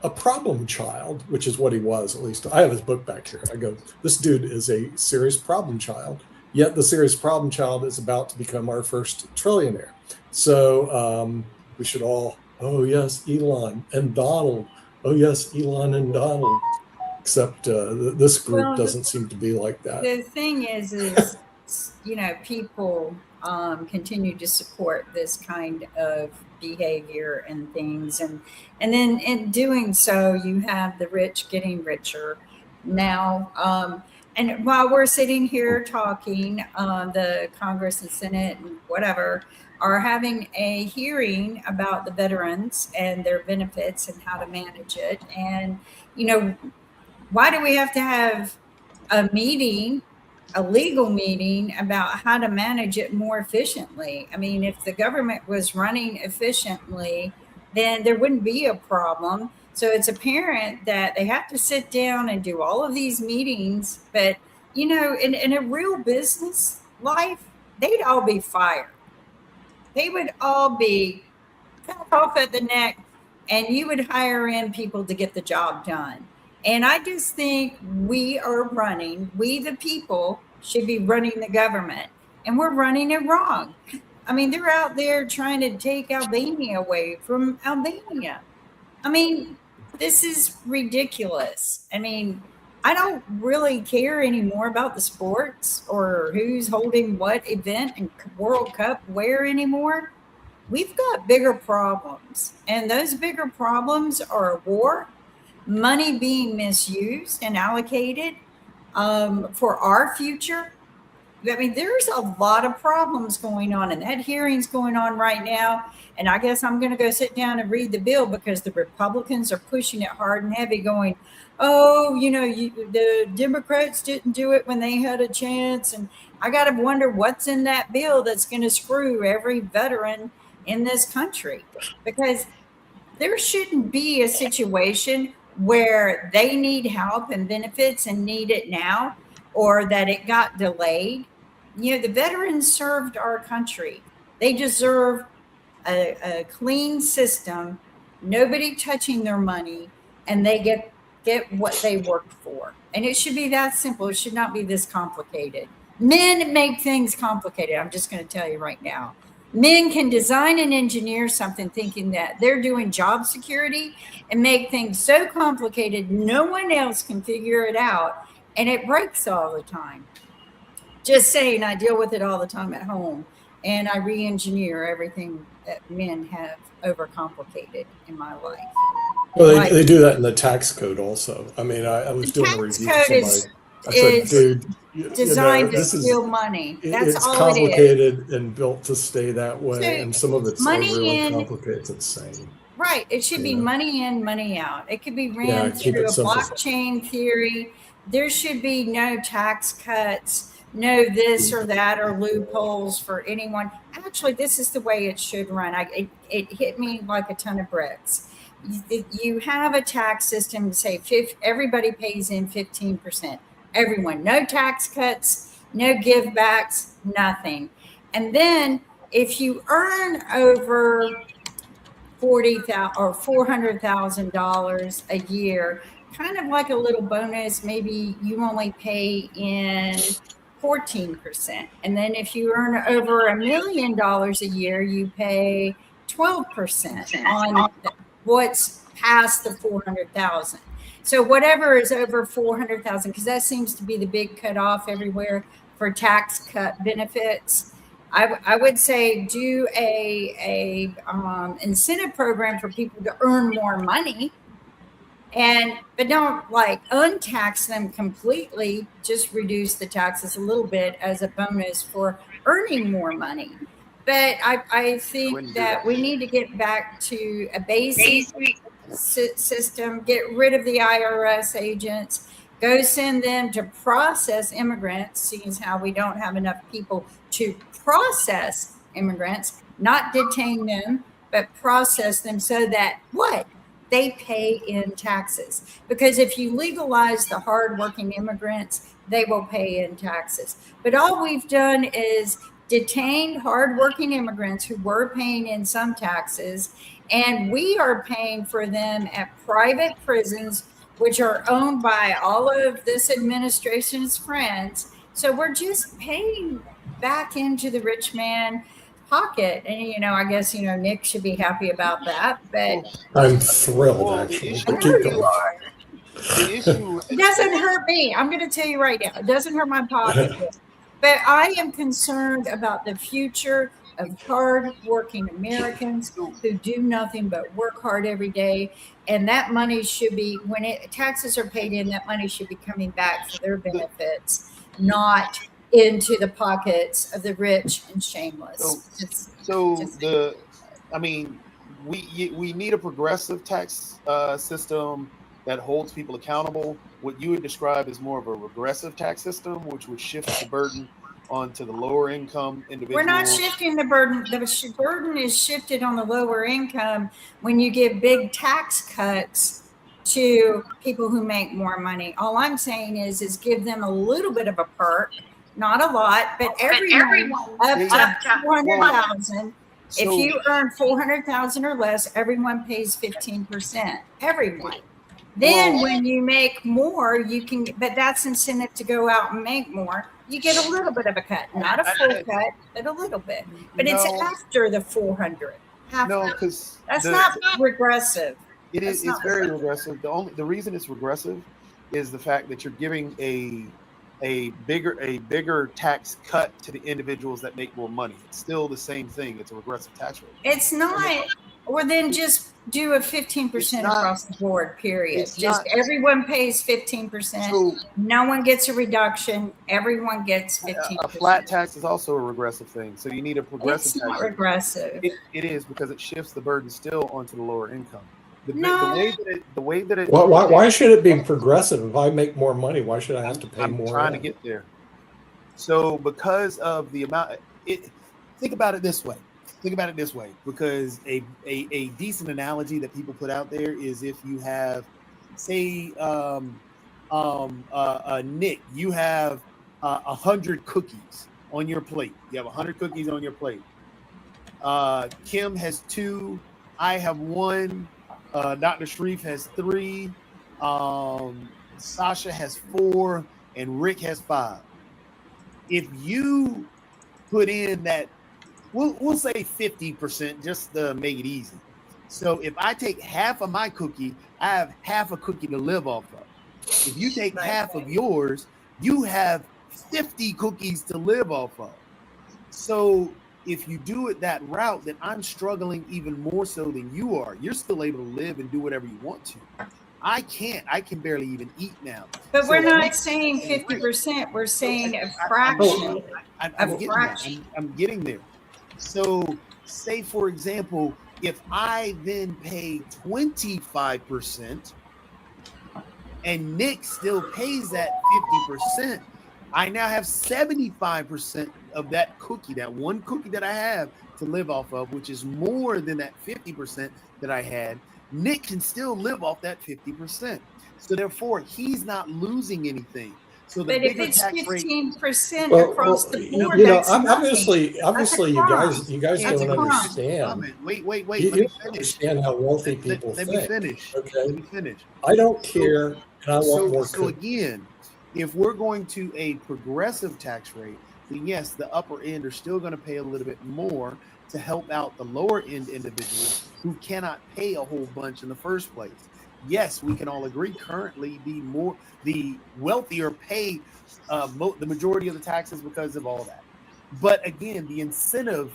a problem child, which is what he was, at least. I have his book back here. I go, this dude is a serious problem child. Yet the serious problem child is about to become our first trillionaire. So we should all, oh yes, Elon and Donald. Oh yes, Elon and Donald. Except this group doesn't seem to be like that. The thing is people continue to support this kind of behavior and things, and then in doing so, you have the rich getting richer now. And while we're sitting here talking, the Congress and Senate and whatever are having a hearing about the veterans and their benefits and how to manage it. And, why do we have to have a meeting, a legal meeting about how to manage it more efficiently? I mean, if the government was running efficiently, then there wouldn't be a problem. So it's apparent that they have to sit down and do all of these meetings. But, in a real business life, they'd all be fired. They would all be cut off at the neck, and you would hire in people to get the job done. And I just think we the people should be running the government, and we're running it wrong. I mean, they're out there trying to take Albania away from Albania. I mean, this is ridiculous. I mean, I don't really care anymore about the sports or who's holding what event and World Cup where anymore. We've got bigger problems, and those bigger problems are war, money being misused and allocated for our future. I mean, there's a lot of problems going on, and that hearing's going on right now. And I guess I'm going to go sit down and read the bill because the Republicans are pushing it hard and heavy, going, oh, the Democrats didn't do it when they had a chance. And I got to wonder what's in that bill that's going to screw every veteran in this country, because there shouldn't be a situation where they need help and benefits and need it now, or that it got delayed. The veterans served our country. They deserve a clean system, nobody touching their money, and they get what they worked for. And it should be that simple. It should not be this complicated. Men make things complicated. I'm just going to tell you right now. Men can design and engineer something thinking that they're doing job security and make things so complicated no one else can figure it out, and it breaks all the time. Just saying, I deal with it all the time at home, and I re-engineer everything that men have overcomplicated in my life. Well, they do that in the tax code also. I mean, I was doing a review for somebody. I said, dude, designed to steal money. That's it's all complicated it is. And built to stay that way. So and some of it's really complicated. It's insane. Right. It should be money in, money out. It could be ran keep through it a simple. blockchain theory. There should be no tax cuts, no this or that or loopholes for anyone. Actually, this is the way it should run. It hit me like a ton of bricks. You have a tax system to say everybody pays in 15%. Everyone, no tax cuts, no give backs, nothing. And then if you earn over $40,000 or $400,000 a year, kind of like a little bonus, maybe you only pay in 14%. And then if you earn over $1 million a year, you pay 12% on what's past the 400,000. So whatever is over 400,000, because that seems to be the big cutoff everywhere for tax cut benefits. I would say do a incentive program for people to earn more money, but don't untax them completely. Just reduce the taxes a little bit as a bonus for earning more money. But I think that we need to get back to a basic system, get rid of the IRS agents, Go send them to process immigrants, seeing as how we don't have enough people to process immigrants, not detain them, but process them so that what? They pay in taxes. Because if you legalize the hardworking immigrants, they will pay in taxes. But all we've done is detained hardworking immigrants who were paying in some taxes, and we are paying for them at private prisons, which are owned by all of this administration's friends. So we're just paying back into the rich man pocket. And, I guess, Nick should be happy about that, but I'm thrilled, Well, the actually. issue- But I keep know you going. are. The issue It doesn't hurt me. I'm going to tell you right now, it doesn't hurt my pocketbook. But I am concerned about the future of hard-working Americans who do nothing but work hard every day. And that money should be, when taxes are paid in, that money should be coming back for their benefits, not into the pockets of the rich and shameless. We need a progressive tax system that holds people accountable. What you would describe as more of a regressive tax system, which would shift the burden onto the lower income individuals. We're not shifting the burden. The burden is shifted on the lower income when you give big tax cuts to people who make more money. All I'm saying is give them a little bit of a perk, not a lot, but everyone up to 400,000. If you earn 400,000 or less, everyone pays 15%. Everyone. Then when you make more, you can, but that's incentive to go out and make more. You get a little bit of a cut, not a full cut, but a little bit. But it's after the 400. No, because that's not regressive. It is. That's It's very regressive. The reason it's regressive is the fact that you're giving a bigger tax cut to the individuals that make more money. It's still the same thing. It's a regressive tax rate. It's not. Or then just do a 15% across the board, period. Everyone pays 15%. So, no one gets a reduction. Everyone gets 15%. A flat tax is also a regressive thing. So you need a progressive It's tax not rate. regressive. It is, because it shifts the burden still onto the lower income. The way that it Why should it be progressive? If I make more money, why should I have to pay more? I'm trying to get there. So because of the amount, think about it this way. Because a decent analogy that people put out there is if you have, say, Nick, you have 100 cookies on your plate. You have 100 cookies on your plate. Kim has 2. I have 1. Dr. Sharif has 3. Sasha has 4, and Rick has 5. If you put in that, we'll say 50% just to make it easy. So if I take half of my cookie, I have half a cookie to live off of. If you take half of yours, you have 50 cookies to live off of. So if you do it that route, then I'm struggling even more so than you are. You're still able to live and do whatever you want to. I can't. I can barely even eat now. But we're not saying 50%. We're saying a fraction. I'm getting there. So say, for example, if I then pay 25% and Nick still pays that 50%, I now have 75% of that cookie, that one cookie that I have to live off of, which is more than that 50% that I had. Nick can still live off that 50%. So therefore, he's not losing anything. So the but if it's tax 15% across the board, that's obviously you guys That's don't a crime. understand. Wait. You Let me don't finish. understand how wealthy people Let think. me finish. Okay, Let me finish. I don't care, and I want more So cookies. again, if we're going to a progressive tax rate, then yes, the upper end are still going to pay a little bit more to help out the lower end individuals who cannot pay a whole bunch in the first place. Yes, we can all agree currently the wealthier pay the majority of the taxes because of all that. But again, the incentive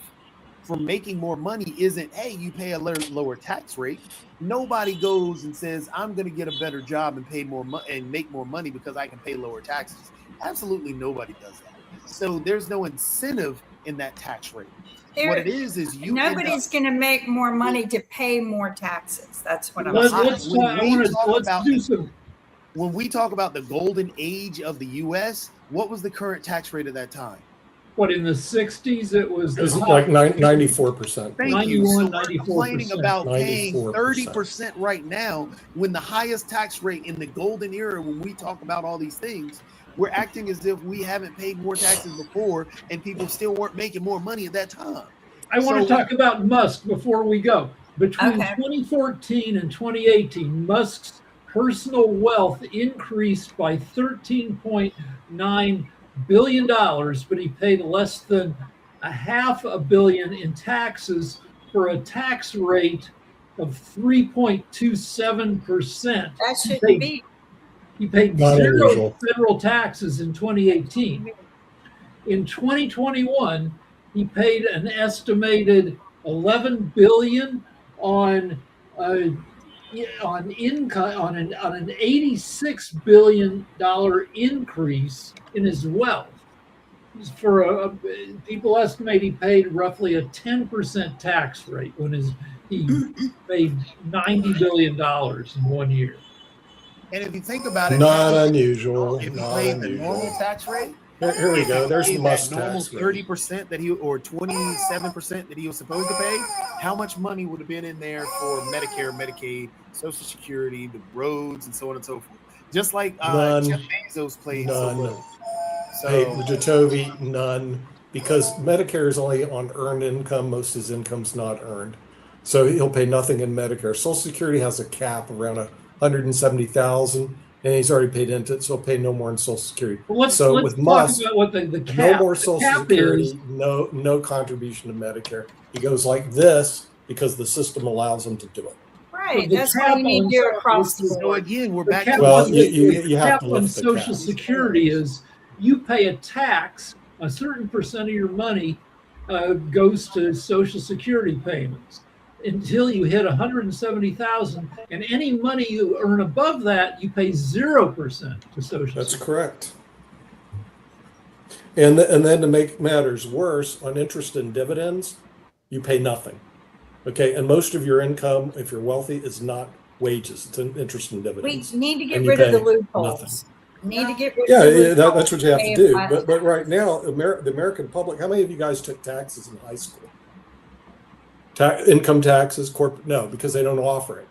for making more money isn't, hey, you pay a lower tax rate. Nobody goes and says, I'm going to get a better job and pay more money and make more money because I can pay lower taxes. Absolutely nobody does that. So there's no incentive in that tax rate. What it is you nobody's going to make more money to pay more taxes. That's what I'm Let's saying. do some. when we talk about the golden age of the U.S., what was the current tax rate at that time? What, in the 60s, it was It was the like 94%. Thank you. So 91, we're complaining 94%. about paying 94%. 30% right now when the highest tax rate in the golden era, when we talk about all these things, we're acting as if we haven't paid more taxes before and people still weren't making more money at that time. I want to So- talk about Musk before we go. Between Okay. 2014 and 2018, Musk's personal wealth increased by $13.9 billion, but he paid less than $500 million in taxes for a tax rate of 3.27%. That shouldn't be. He paid Not zero unusual. federal taxes in 2018. In 2021, he paid an estimated $11 billion on income on an $86 billion increase in his wealth. For people estimate he paid roughly a 10% tax rate when he made $90 billion in 1 year. And if you think about it, Not unusual. if you Not paid the normal unusual. tax rate, Here we go. There's the that Musk normal tax rate. 30% that he or 27% that he was supposed to pay, how much money would have been in there for Medicare, Medicaid, Social Security, the roads, and so on and so forth? Just like None. Jeff Bezos played so None. little. Hey, So Jacoby, none, because Medicare is only on earned income. Most of his income's not earned, so he'll pay nothing in Medicare. Social Security has a cap around 170,000, and he's already paid into it, so he'll pay no more in Social Security. Well, let's So talk with Musk, about what the No cap. more the Social cap Security, is. no contribution to Medicare. He goes like this because the system allows him to do it. Right. The That's what cap you need to do on- across the so board. again, we're The back cap to Well, on- you have cap to on lift the Social cap. Security is you pay a tax. A certain percent of your money goes to Social Security payments until you hit 170,000, and any money you earn above that, you pay 0% to Social That's Security. correct. And then to make matters worse, on interest and dividends, you pay nothing. Okay, and most of your income, if you're wealthy, is not wages; it's an interest and We dividends. need to get And you rid of the pay loopholes. Need to get rid Yeah, of the yeah, loopholes. that's what you have to Pay do. a But right now, the American public, how many of you guys took taxes in high school? Income taxes, corporate? No, because they don't offer it.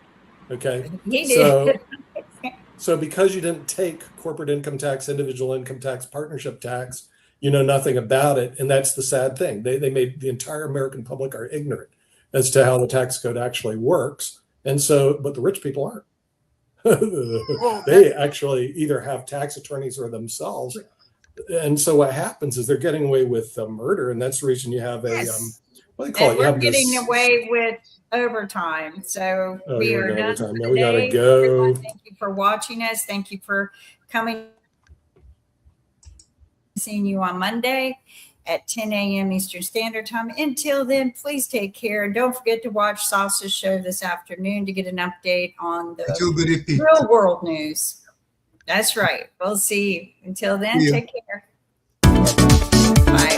Okay, He so did. so because you didn't take corporate income tax, individual income tax, partnership tax, you know nothing about it, and that's the sad thing. They made the entire American public are ignorant as to how the tax code actually works, and so but the rich people aren't. They actually either have tax attorneys or themselves, and so what happens is they're getting away with murder, and that's the reason you have a Yes. what do they call it? And You we're have getting this- away with overtime. So Oh, we you're are going done overtime. for No, we gotta today. go. Everyone, thank you for watching us. Thank you for coming. Seeing you on Monday at 10 a.m. Eastern Standard Time. Until then, please take care. And don't forget to watch Salsa's show this afternoon to get an update on the Until we repeat. real world news. That's right. We'll see you. Until then, See you. take care. Bye.